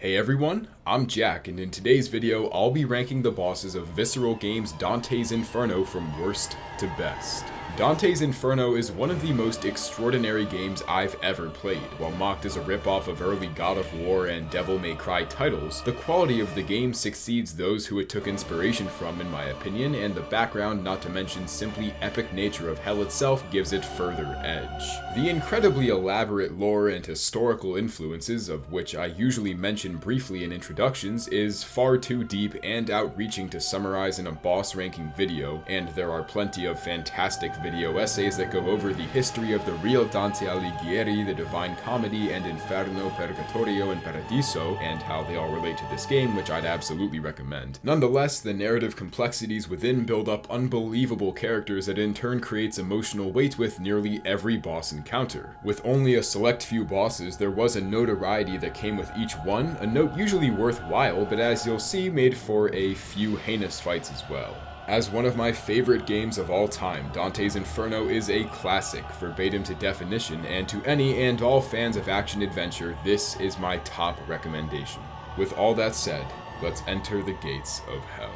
Hey everyone, I'm Jack, and in today's video, I'll be ranking the bosses of Visceral Games' Dante's Inferno from worst to best. Dante's Inferno is one of the most extraordinary games I've ever played. While mocked as a ripoff of early God of War and Devil May Cry titles, the quality of the game succeeds those who it took inspiration from in my opinion, and the background, not to mention simply epic nature of hell itself, gives it further edge. The incredibly elaborate lore and historical influences, of which I usually mention briefly in introductions, is far too deep and outreaching to summarize in a boss ranking video, and there are plenty of fantastic video essays that go over the history of the real Dante Alighieri, the Divine Comedy, and Inferno, Purgatorio, and Paradiso, and how they all relate to this game, which I'd absolutely recommend. Nonetheless, the narrative complexities within build up unbelievable characters that in turn creates emotional weight with nearly every boss encounter. With only a select few bosses, there was a notoriety that came with each one, a note usually worthwhile, but as you'll see, made for a few heinous fights as well. As one of my favorite games of all time, Dante's Inferno is a classic, verbatim to definition, and to any and all fans of action-adventure, this is my top recommendation. With all that said, let's enter the gates of hell.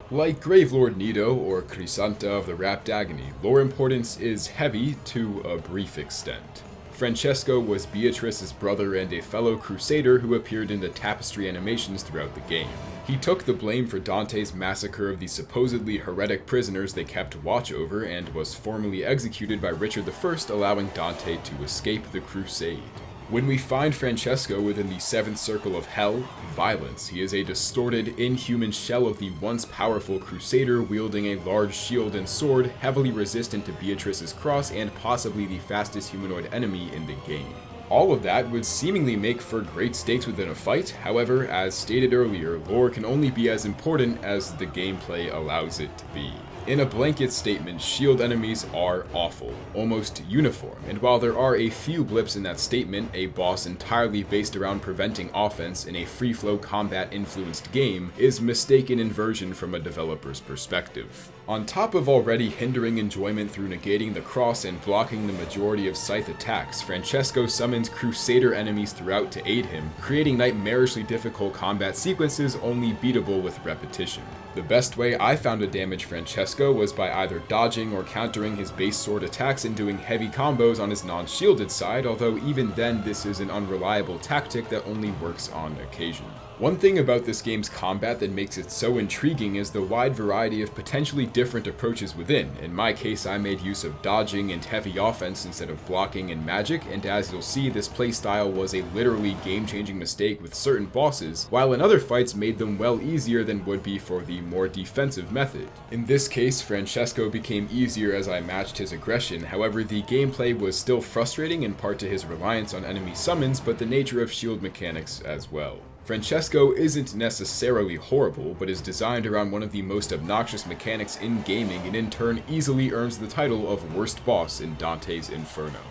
Like Gravelord Nido or Crisanta of the Rapt Agony, lore importance is heavy to a brief extent. Francesco was Beatrice's brother and a fellow crusader who appeared in the tapestry animations throughout the game. He took the blame for Dante's massacre of the supposedly heretic prisoners they kept watch over and was formally executed by Richard I, allowing Dante to escape the crusade. When we find Francesco within the seventh circle of hell, violence, he is a distorted, inhuman shell of the once powerful crusader wielding a large shield and sword, heavily resistant to Beatrice's cross and possibly the fastest humanoid enemy in the game. All of that would seemingly make for great stakes within a fight, however, as stated earlier, lore can only be as important as the gameplay allows it to be. In a blanket statement, shield enemies are awful, almost uniform, and while there are a few blips in that statement, a boss entirely based around preventing offense in a free-flow combat-influenced game is mistaken inversion from a developer's perspective. On top of already hindering enjoyment through negating the cross and blocking the majority of scythe attacks, Francesco summons crusader enemies throughout to aid him, creating nightmarishly difficult combat sequences only beatable with repetition. The best way I found to damage Francesco was by either dodging or countering his base sword attacks and doing heavy combos on his non-shielded side, although even then this is an unreliable tactic that only works on occasion. One thing about this game's combat that makes it so intriguing is the wide variety of potentially different approaches within. In my case, I made use of dodging and heavy offense instead of blocking and magic, and as you'll see, this playstyle was a literally game-changing mistake with certain bosses, while in other fights made them well easier than would be for the more defensive method. In this case, Francesco became easier as I matched his aggression, however the gameplay was still frustrating in part to his reliance on enemy summons, but the nature of shield mechanics as well. Francesco isn't necessarily horrible, but is designed around one of the most obnoxious mechanics in gaming and in turn easily earns the title of worst boss in Dante's Inferno.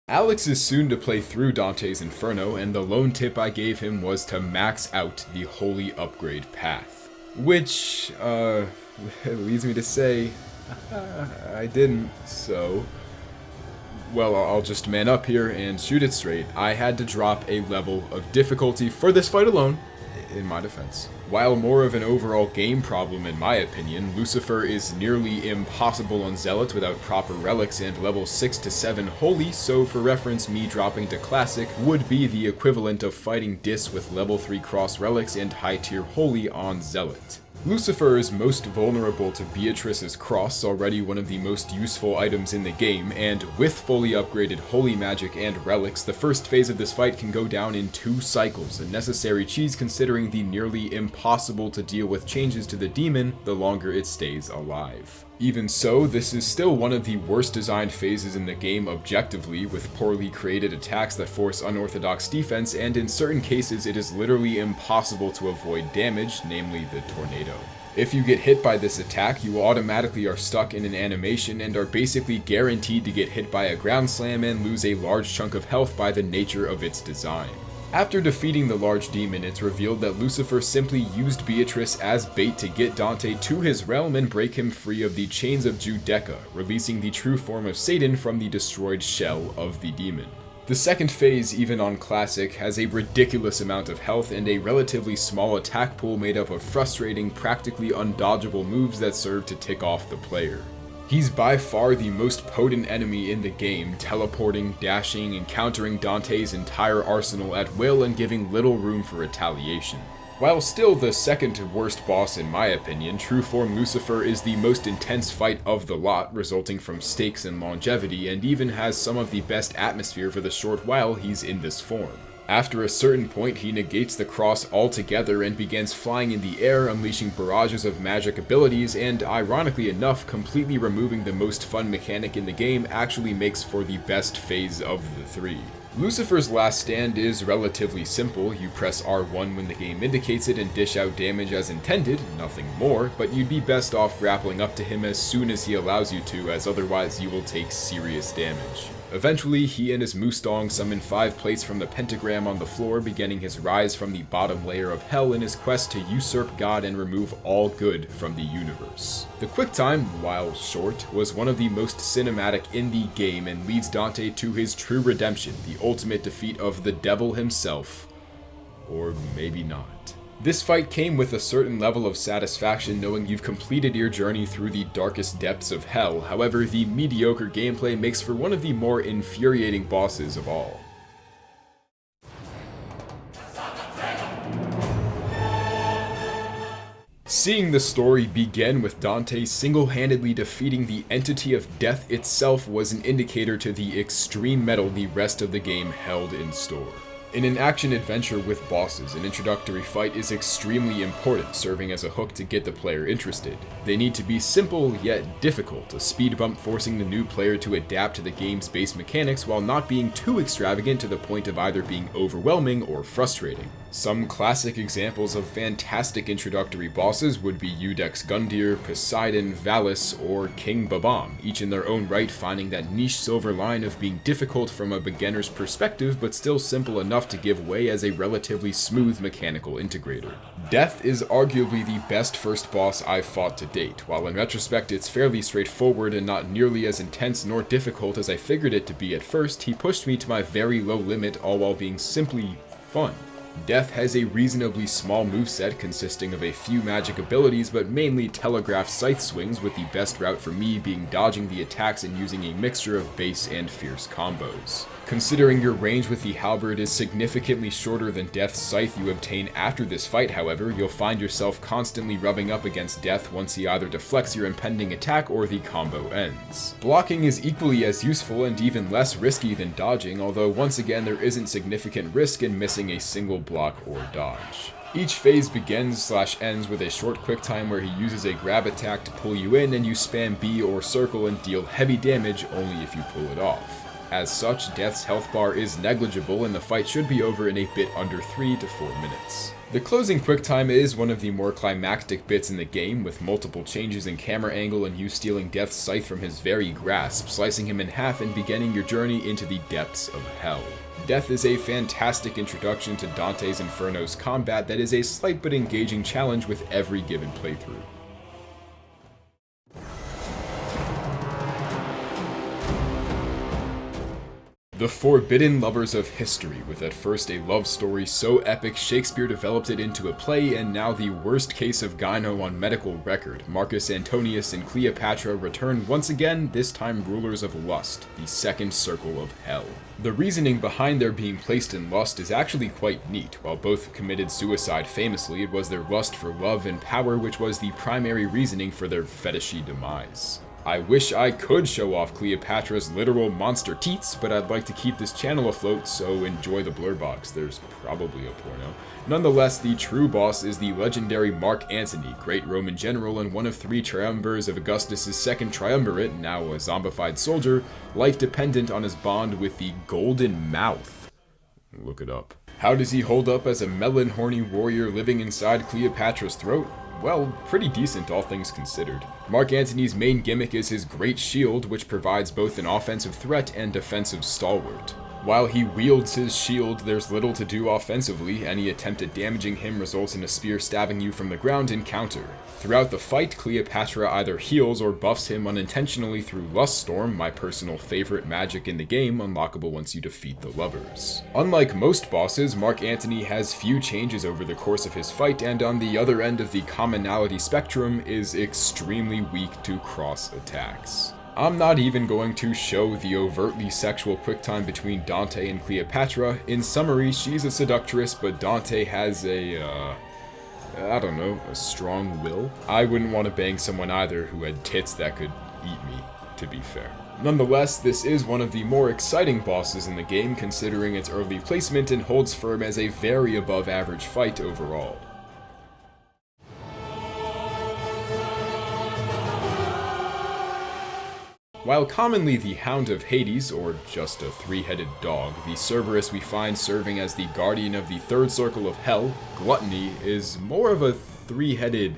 Alex is soon to play through Dante's Inferno, and the lone tip I gave him was to max out the holy upgrade path. Which, leads me to say, I didn't, so... Well, I'll just man up here and shoot it straight. I had to drop a level of difficulty for this fight alone, in my defense. While more of an overall game problem in my opinion, Lucifer is nearly impossible on Zealot without proper relics and level 6 to 7 holy, so for reference me dropping to classic would be the equivalent of fighting Dis with level 3 cross relics and high tier holy on Zealot. Lucifer is most vulnerable to Beatrice's cross, already one of the most useful items in the game, and with fully upgraded holy magic and relics, the first phase of this fight can go down in 2 cycles, a necessary cheese considering the nearly impossible to deal with changes to the demon the longer it stays alive. Even so, this is still one of the worst designed phases in the game objectively, with poorly created attacks that force unorthodox defense, and in certain cases it is literally impossible to avoid damage, namely the tornado. If you get hit by this attack, you automatically are stuck in an animation and are basically guaranteed to get hit by a ground slam and lose a large chunk of health by the nature of its design. After defeating the large demon, it's revealed that Lucifer simply used Beatrice as bait to get Dante to his realm and break him free of the chains of Judecca, releasing the true form of Satan from the destroyed shell of the demon. The second phase, even on Classic, has a ridiculous amount of health and a relatively small attack pool made up of frustrating, practically undodgeable moves that serve to tick off the player. He's by far the most potent enemy in the game, teleporting, dashing, and countering Dante's entire arsenal at will and giving little room for retaliation. While still the second worst boss in my opinion, True Form Lucifer is the most intense fight of the lot, resulting from stakes and longevity, and even has some of the best atmosphere for the short while he's in this form. After a certain point, he negates the cross altogether and begins flying in the air, unleashing barrages of magic abilities, and ironically enough, completely removing the most fun mechanic in the game actually makes for the best phase of the three. Lucifer's last stand is relatively simple. You press R1 when the game indicates it and dish out damage as intended, nothing more, but you'd be best off grappling up to him as soon as he allows you to, as otherwise you will take serious damage. Eventually, he and his Mustang summon 5 plates from the pentagram on the floor, beginning his rise from the bottom layer of hell in his quest to usurp God and remove all good from the universe. The QuickTime, while short, was one of the most cinematic in the game and leads Dante to his true redemption, the ultimate defeat of the devil himself. Or maybe not. This fight came with a certain level of satisfaction knowing you've completed your journey through the darkest depths of hell. However, the mediocre gameplay makes for one of the more infuriating bosses of all. Seeing the story begin with Dante single-handedly defeating the entity of death itself was an indicator to the extreme metal the rest of the game held in store. In an action-adventure with bosses, an introductory fight is extremely important, serving as a hook to get the player interested. They need to be simple yet difficult, a speed bump forcing the new player to adapt to the game's base mechanics while not being too extravagant to the point of either being overwhelming or frustrating. Some classic examples of fantastic introductory bosses would be Eudex Gundyr, Poseidon, Valis, or King Babam, each in their own right finding that niche silver line of being difficult from a beginner's perspective but still simple enough to give way as a relatively smooth mechanical integrator. Death is arguably the best first boss I've fought to date. While in retrospect it's fairly straightforward and not nearly as intense nor difficult as I figured it to be at first, he pushed me to my very low limit all while being simply fun. Death has a reasonably small moveset consisting of a few magic abilities but mainly telegraphed scythe swings, with the best route for me being dodging the attacks and using a mixture of base and fierce combos. Considering your range with the halberd is significantly shorter than Death's scythe you obtain after this fight, however, you'll find yourself constantly rubbing up against Death once he either deflects your impending attack or the combo ends. Blocking is equally as useful and even less risky than dodging, although once again there isn't significant risk in missing a single block or dodge. Each phase begins/ends with a short quick time where he uses a grab attack to pull you in and you spam B or circle and deal heavy damage only if you pull it off. As such, Death's health bar is negligible and the fight should be over in a bit under 3 to 4 minutes. The closing quick time is one of the more climactic bits in the game, with multiple changes in camera angle and you stealing Death's scythe from his very grasp, slicing him in half and beginning your journey into the depths of hell. Death is a fantastic introduction to Dante's Inferno's combat that is a slight but engaging challenge with every given playthrough. The forbidden lovers of history, with at first a love story so epic Shakespeare developed it into a play, and now the worst case of gyno on medical record. Marcus Antonius and Cleopatra return once again, this time rulers of lust, the second circle of hell. The reasoning behind their being placed in lust is actually quite neat. While both committed suicide famously, it was their lust for love and power which was the primary reasoning for their fetishy demise. I wish I could show off Cleopatra's literal monster teats, but I'd like to keep this channel afloat, so enjoy the blur box. There's probably a porno. Nonetheless, the true boss is the legendary Mark Antony, great Roman general and one of 3 triumvirs of Augustus' second triumvirate, now a zombified soldier, life dependent on his bond with the Golden Mouth. Look it up. How does he hold up as a melon-horny warrior living inside Cleopatra's throat? Well, pretty decent all things considered. Mark Antony's main gimmick is his great shield, which provides both an offensive threat and defensive stalwart. While he wields his shield, there's little to do offensively. Any attempt at damaging him results in a spear stabbing you from the ground in counter. Throughout the fight, Cleopatra either heals or buffs him unintentionally through Lust Storm, my personal favorite magic in the game, unlockable once you defeat the lovers. Unlike most bosses, Mark Antony has few changes over the course of his fight, and on the other end of the commonality spectrum is extremely weak to cross attacks. I'm not even going to show the overtly sexual quicktime between Dante and Cleopatra. In summary, she's a seductress, but Dante has a strong will. I wouldn't want to bang someone either who had tits that could eat me, to be fair. Nonetheless, this is one of the more exciting bosses in the game considering its early placement and holds firm as a very above average fight overall. While commonly the Hound of Hades, or just a three-headed dog, the Cerberus we find serving as the guardian of the third circle of hell, Gluttony, is more of a three-headed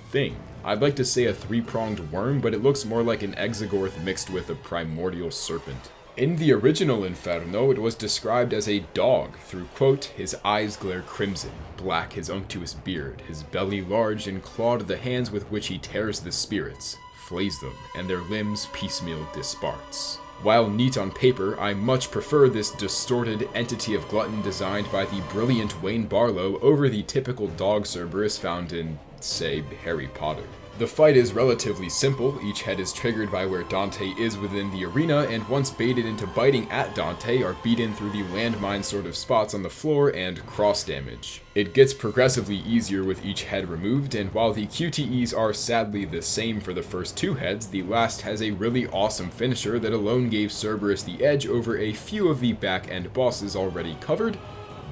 thing. I'd like to say a three-pronged worm, but it looks more like an Exegorth mixed with a primordial serpent. In the original Inferno, it was described as a dog through, quote, his eyes glare crimson, black his unctuous beard, his belly large, and clawed the hands with which he tears the spirits, flays them, and their limbs piecemeal disparts. While neat on paper, I much prefer this distorted entity of glutton designed by the brilliant Wayne Barlow over the typical dog Cerberus found in, say, Harry Potter. The fight is relatively simple. Each head is triggered by where Dante is within the arena, and once baited into biting at Dante, are beaten through the landmine sort of spots on the floor and cross damage. It gets progressively easier with each head removed, and while the QTEs are sadly the same for the first two heads, the last has a really awesome finisher that alone gave Cerberus the edge over a few of the back-end bosses already covered,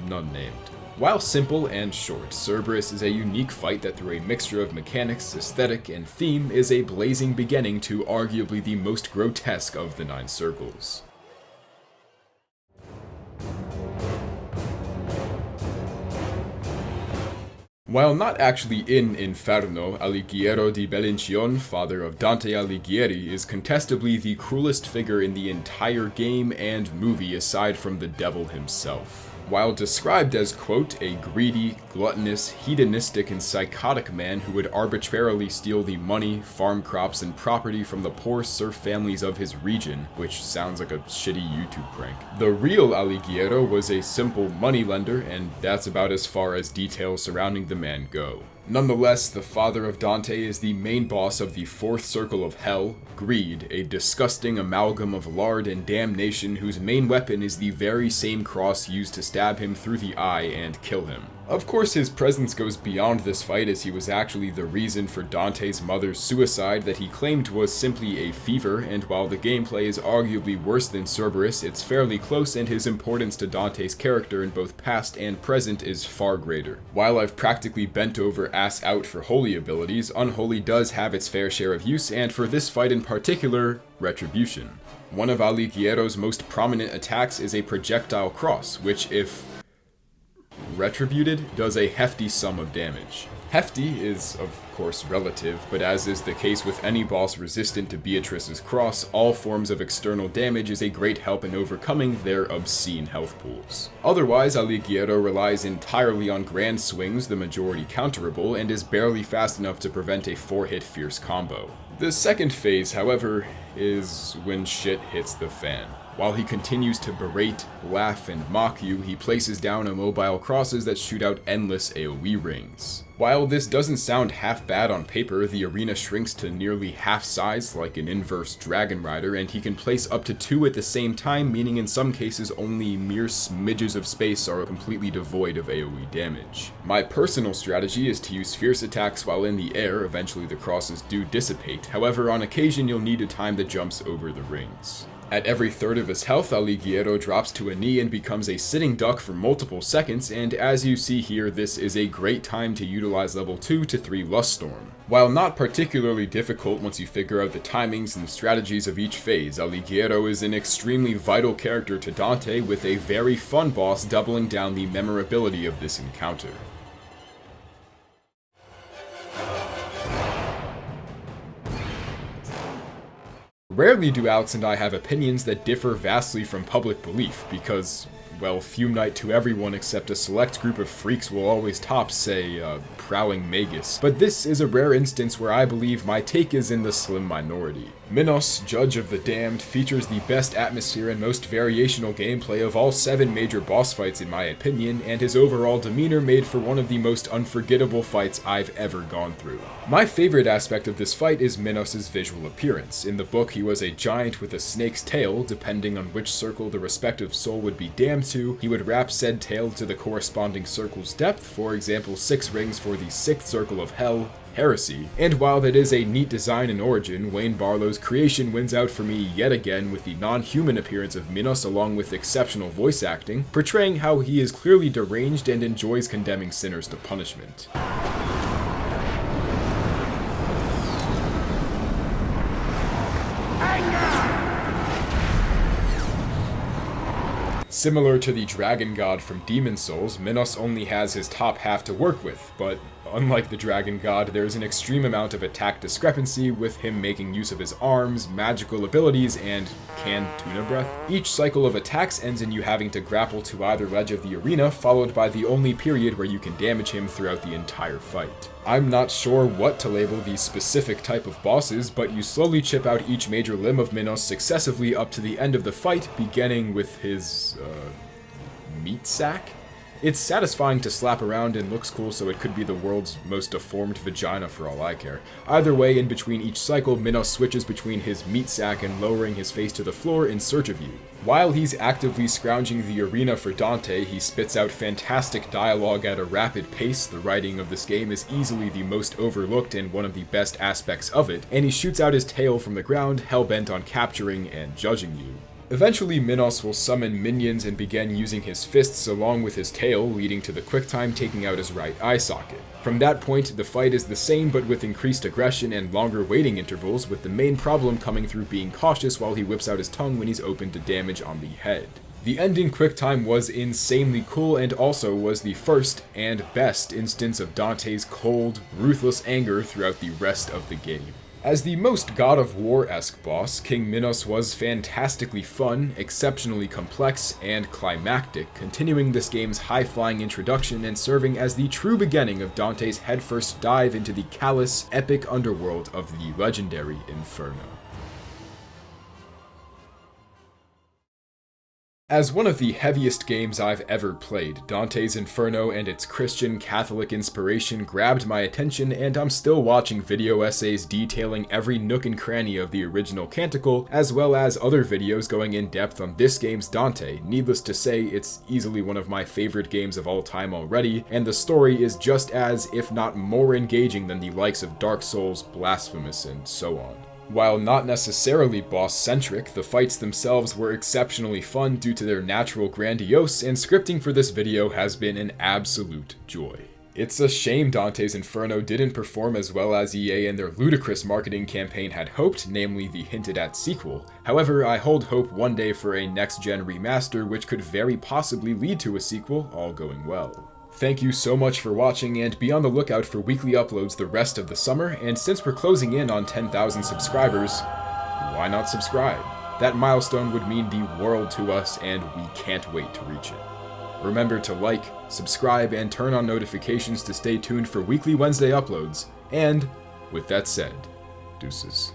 none named. While simple and short, Cerberus is a unique fight that through a mixture of mechanics, aesthetic, and theme is a blazing beginning to arguably the most grotesque of the 9 circles. While not actually in Inferno, Alighiero di Bellincion, father of Dante Alighieri, is contestably the cruelest figure in the entire game and movie aside from the devil himself. While described as, quote, a greedy, gluttonous, hedonistic, and psychotic man who would arbitrarily steal the money, farm crops, and property from the poor serf families of his region, which sounds like a shitty YouTube prank. The real Alighiero was a simple moneylender, and that's about as far as details surrounding the man go. Nonetheless, the father of Dante is the main boss of the fourth circle of hell, Greed, a disgusting amalgam of lard and damnation whose main weapon is the very same cross used to stab him through the eye and kill him. Of course, his presence goes beyond this fight as he was actually the reason for Dante's mother's suicide that he claimed was simply a fever, and while the gameplay is arguably worse than Cerberus, it's fairly close and his importance to Dante's character in both past and present is far greater. While I've practically bent over ass out for holy abilities, unholy does have its fair share of use, and for this fight in particular, retribution. One of Alighiero's most prominent attacks is a projectile cross, which if retributed, does a hefty sum of damage. Hefty is, of course, relative, but as is the case with any boss resistant to Beatrice's cross, all forms of external damage is a great help in overcoming their obscene health pools. Otherwise, Alighiero relies entirely on grand swings, the majority counterable, and is barely fast enough to prevent a 4-hit fierce combo. The second phase, however, is when shit hits the fan. While he continues to berate, laugh, and mock you, he places down immobile crosses that shoot out endless AoE rings. While this doesn't sound half bad on paper, the arena shrinks to nearly half size like an inverse Dragon Rider, and he can place up to 2 at the same time, meaning in some cases only mere smidges of space are completely devoid of AoE damage. My personal strategy is to use fierce attacks while in the air, eventually the crosses do dissipate, however on occasion you'll need to time the jumps over the rings. At every third of his health, Alighiero drops to a knee and becomes a sitting duck for multiple seconds, and as you see here, this is a great time to utilize level 2 to 3 Lust Storm. While not particularly difficult once you figure out the timings and strategies of each phase, Alighiero is an extremely vital character to Dante, with a very fun boss doubling down the memorability of this encounter. Rarely do Alex and I have opinions that differ vastly from public belief, because, well, fume night to everyone except a select group of freaks will always top, say, prowling magus. But this is a rare instance where I believe my take is in the slim minority. Minos, Judge of the Damned, features the best atmosphere and most variational gameplay of all 7 major boss fights in my opinion, and his overall demeanor made for one of the most unforgettable fights I've ever gone through. My favorite aspect of this fight is Minos' visual appearance. In the book, he was a giant with a snake's tail. Depending on which circle the respective soul would be damned to, he would wrap said tail to the corresponding circle's depth, for example 6 rings for the 6th circle of hell, Heresy. And while that is a neat design and origin, Wayne Barlow's creation wins out for me yet again with the non-human appearance of Minos along with exceptional voice acting, portraying how he is clearly deranged and enjoys condemning sinners to punishment. Similar to the Dragon God from Demon Souls, Minos only has his top half to work with, but unlike the Dragon God, there is an extreme amount of attack discrepancy with him making use of his arms, magical abilities, and canned tuna breath. Each cycle of attacks ends in you having to grapple to either ledge of the arena, followed by the only period where you can damage him throughout the entire fight. I'm not sure what to label these specific type of bosses, but you slowly chip out each major limb of Minos successively up to the end of the fight, beginning with his, meat sack? It's satisfying to slap around and looks cool, so it could be the world's most deformed vagina for all I care. Either way, in between each cycle, Minos switches between his meat sack and lowering his face to the floor in search of you. While he's actively scrounging the arena for Dante, he spits out fantastic dialogue at a rapid pace. The writing of this game is easily the most overlooked and one of the best aspects of it, and he shoots out his tail from the ground, hell-bent on capturing and judging you. Eventually, Minos will summon minions and begin using his fists along with his tail, leading to the QuickTime taking out his right eye socket. From that point, the fight is the same but with increased aggression and longer waiting intervals, with the main problem coming through being cautious while he whips out his tongue when he's open to damage on the head. The ending QuickTime was insanely cool and also was the first and best instance of Dante's cold, ruthless anger throughout the rest of the game. As the most God of War-esque boss, King Minos was fantastically fun, exceptionally complex, and climactic, continuing this game's high-flying introduction and serving as the true beginning of Dante's headfirst dive into the callous, epic underworld of the legendary Inferno. As one of the heaviest games I've ever played, Dante's Inferno and its Christian Catholic inspiration grabbed my attention, and I'm still watching video essays detailing every nook and cranny of the original Canticle, as well as other videos going in depth on this game's Dante. Needless to say, it's easily one of my favorite games of all time already, and the story is just as, if not more engaging than the likes of Dark Souls, Blasphemous, and so on. While not necessarily boss-centric, the fights themselves were exceptionally fun due to their natural grandiose, and scripting for this video has been an absolute joy. It's a shame Dante's Inferno didn't perform as well as EA and their ludicrous marketing campaign had hoped, namely the hinted-at sequel. However, I hold hope one day for a next-gen remaster which could very possibly lead to a sequel, all going well. Thank you so much for watching, and be on the lookout for weekly uploads the rest of the summer, and since we're closing in on 10,000 subscribers, why not subscribe? That milestone would mean the world to us, and we can't wait to reach it. Remember to like, subscribe, and turn on notifications to stay tuned for weekly Wednesday uploads, and with that said, deuces.